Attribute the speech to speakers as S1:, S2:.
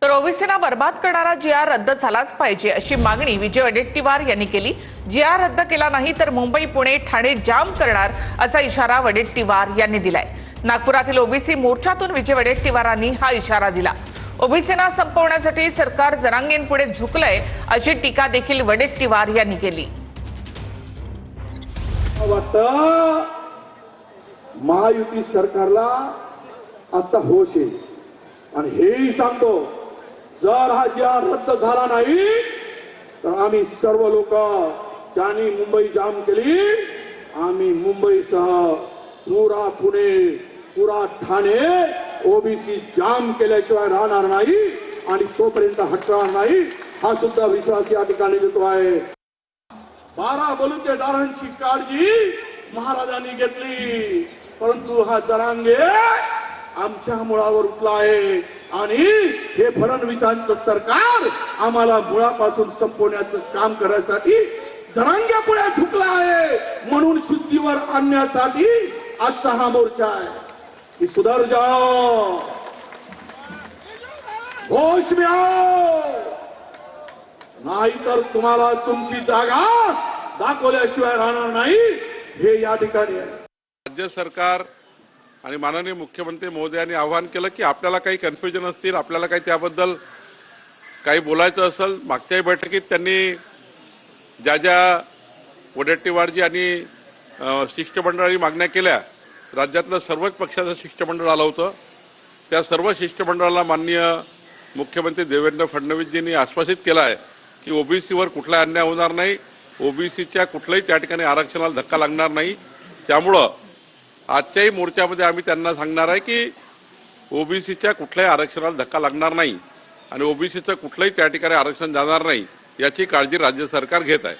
S1: तर ओबीसीना बर्बाद करणारा जी.आर रद्द झालाच पाहिजे अशी मागणी विजय वडेट्टीवार यांनी केली। जी.आर रद्द केला नाही तर मुंबई, पुणे, ठाणे जाम करणार असा इशारा वडेट्टीवार यांनी दिलाय। नागपुरातील ओबीसी मोर्चातून विजय वडेट्टीवारांनी हा इशारा दिला। ओबीसीना संपवण्यासाठी सरकार जरांगेंपुढे झुकलंय अशी टीका देखील वडेट्टीवार यांनी केली।
S2: महायुती सरकारला आता होश आहे आणि हेही सांगतो, जर हा जी.आर रद्द झाला नाही तर आम्ही सर्व लोक ज्यांनी मुंबई जाम केली, आम्ही मुंबईसह पुरा पुणे, पुरा ठाणे ओबीसी जाम केल्याशिवाय राहणार नाही आणि तोपर्यंत हटणार नाही, हा सुद्धा विश्वास या ठिकाणी देतो आहे। 12 बलुतेदारांची काळजी महाराजांनी घेतली, परंतु हा जरांगे आमच्या मुळावर उठला आहे आणि हे फडणवीसांचं सरकार आम्हाला मुळापासून संपवण्याचं काम करण्यासाठी जरांगे पुढे झुकला आहे। म्हणून शुद्धीवर आणण्यासाठी आजचा हा मोर्चा आहे की सुधर जाओ, होश में आओ, नाहीतर तुम्हाला तुमची जागा दाखवल्याशिवाय राहणार नाही, हे या ठिकाणी आहे।
S3: राज्य सरकार आणि माननीय मुख्यमंत्री महोदयांनी आवाहन केलं की आपल्याला काही कन्फ्युजन असतील, आपल्याला काही त्याबद्दल काही बोलायचं असेल, मागच्या बैठकीत त्यांनी ज्या वडेट्टीवारजी आणि शिष्टमंडळाने मागण्या केल्या, राज्यातलं सर्वच पक्षाचं शिष्टमंडळ आलं होतं, त्या सर्व शिष्टमंडळाला माननीय मुख्यमंत्री देवेंद्र फडणवीसजींनी आश्वासित केलं आहे की ओबीसीवर कुठला अन्याय होणार नाही, ओबीसीच्या कुठल्याही त्या ठिकाणी आरक्षणाला धक्का लागणार नाही। त्यामुळं आजच्याही मोर्चामध्ये आम्ही त्यांना सांगणार आहे की ओबीसीच्या कुठल्याही आरक्षणाला धक्का लागणार नाही आणि ओबीसीचं कुठलंही त्या ठिकाणी आरक्षण जाणार नाही, याची काळजी राज्य सरकार घेत आहे।